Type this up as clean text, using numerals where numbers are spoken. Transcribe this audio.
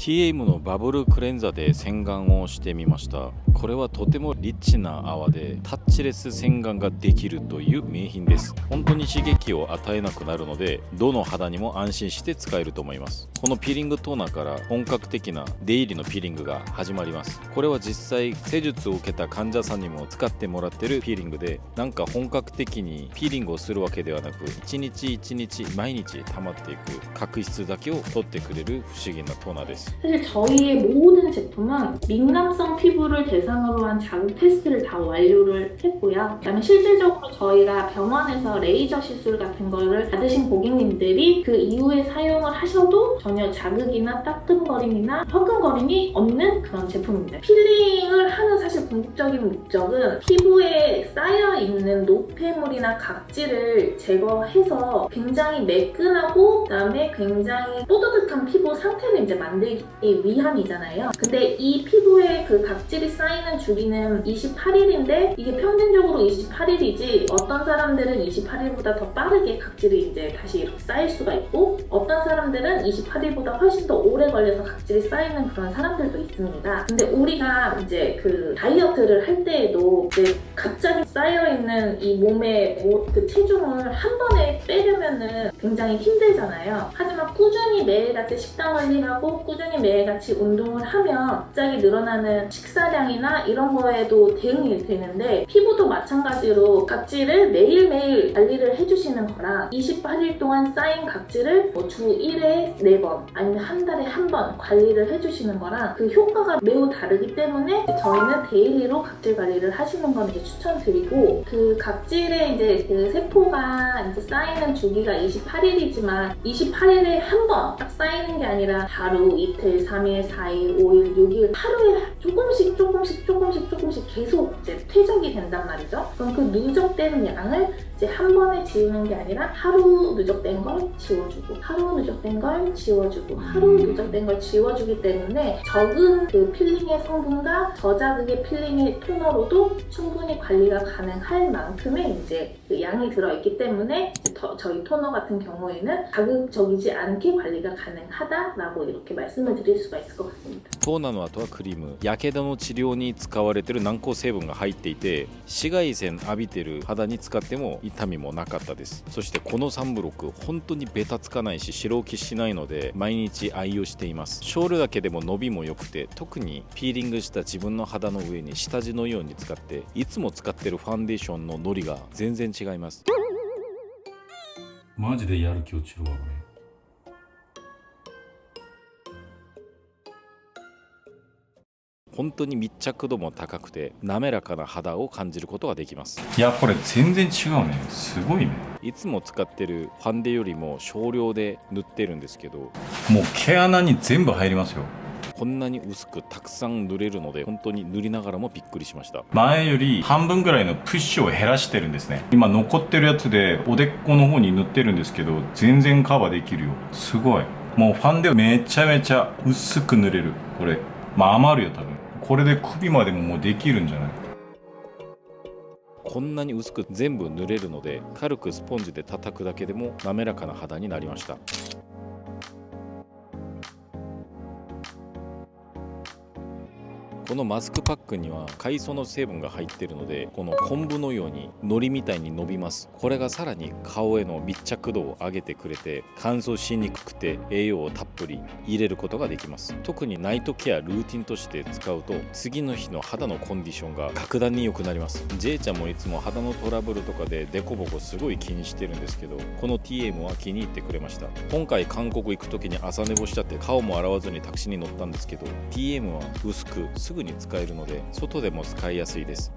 TM のバブルクレンザーで洗顔をしてみました。これはとてもリッチな泡でタッチレス洗顔ができるという名品です。本当に刺激を与えなくなるので、どの肌にも安心して使えると思います。このピーリングトーナーから本格的な出入りのピーリングが始まります。これは実際施術を受けた患者さんにも使ってもらってるピーリングで、なんか本格的にピーリングをするわけではなく、一日一日毎日溜まっていく角質だけを取ってくれる不思議なトーナーです。 사실 저희의 모든 제품은 민감성 피부를 대상으로 한 자극 테스트를 다 완료를 했고요. 그다음에 실질적으로 저희가 병원에서 레이저 시술 같은 거를 받으신 고객님들이 그 이후에 사용을 하셔도 전혀 자극이나 따끔거림이나 화끈거림이 없는 그런 제품입니다. 필링을 하는 사실 궁극적인 목적은 피부에 쌓여있는 노폐물이나 각질을 제거해서 굉장히 매끈하고 그다음에 굉장히 뽀드득한 피부 상태를 이제 만들기 위함이잖아요. 근데 이 피부에 그 각질이 쌓이는 주기는 28일인데 이게 평균적으로 28일이지 어떤 사람들은 28일보다 더 빠르게 각질이 이제 다시 이렇게 쌓일 수가 있고 어떤 사람들은 28일보다 훨씬 더 오래 걸려서 각질이 쌓이는 그런 사람들도 있습니다. 근데 우리가 이제 그 다이어트를 할 때에도 이제 갑자기 쌓여있는 이 몸의 그 체중을 한 번에 빼려면은 굉장히 힘들잖아요. 하지만 꾸준히 매일같이 식단 관리를 하고 꾸준히 매일같이 운동을 하면 갑자기 늘어나는 식사량이나 이런 거에도 대응이 되는데 피부도 마찬가지로 각질을 매일매일 관리를 해주시는 거랑 28일 동안 쌓인 각질을 주 1회 4번 아니면 한 달에 한 번 관리를 해주시는 거랑 그 효과가 매우 다르기 때문에 저희는 데일리로 각질 관리를 하시는 건 이제 추천드리고 그 각질의 이제 그 세포가 이제 쌓이는 주기가 28일이지만 28일에 한 번 딱 쌓이는 게 아니라 하루, 이틀, 3일, 4일, 5일, 6일 하루에 조금씩 계속 이제 퇴적이 된단 말이죠. 그럼 그 누적되는 양을 이제 한 번에 지우는 게 아니라 하루 누적된 걸 지워주고 하루 누적된 걸 지워주고 하루 누적된 걸 지워주기 때문에 적은 그 필링의 성분과 저자극의 필링의 토너로도 충분히 관리가 가능할 만큼의 이제 그 양이 들어있기 때문에 저희 토너 같은 경우에는 자극적이지 않게 관리가 가능하다라고 이렇게 말씀을 드릴 수가 있을 것 같습니다. トーナーの後はクリーム、やけどの治療に使われている軟膏成分が入っていて、紫外線浴びてる肌に使っても痛みもなかったです。そしてこの3ブロック本当にベタつかないし白浮きしないので毎日愛用しています。少量だけでも伸びも良くて、特にピーリングした自分の肌の上に下地のように使って、いつも使ってるファンデーションのノリが全然違います。マジでやる気落ちるわこれ。本当に密着度も高くて滑らかな肌を感じることができます。いやこれ全然違うね。すごいね。いつも使ってるファンデよりも少量で塗ってるんですけど、もう毛穴に全部入りますよ。こんなに薄くたくさん塗れるので本当に塗りながらもびっくりしました。前より半分ぐらいのプッシュを減らしてるんですね。今残ってるやつでおでこの方に塗ってるんですけど全然カバーできるよ。すごい。もうファンデめちゃめちゃ薄く塗れる。これ余るよ多分。これで首までももうできるんじゃない？こんなに薄く全部塗れるので軽くスポンジで叩くだけでも滑らかな肌になりました。このマスクパックには海藻の成分が入っているので、この昆布のように海苔みたいに伸びます。これがさらに顔への密着度を上げてくれて、乾燥しにくくて栄養をたっぷり入れることができます。特にナイトケアルーティンとして使うと次の日の肌のコンディションが格段に良くなります。 J ちゃんもいつも肌のトラブルとかでデコボコすごい気にしてるんですけど、この TM は気に入ってくれました。今回韓国行く時に朝寝坊しちゃって顔も洗わずにタクシーに乗ったんですけど、 TM は薄くすぐに使えるので外でも使いやすいです。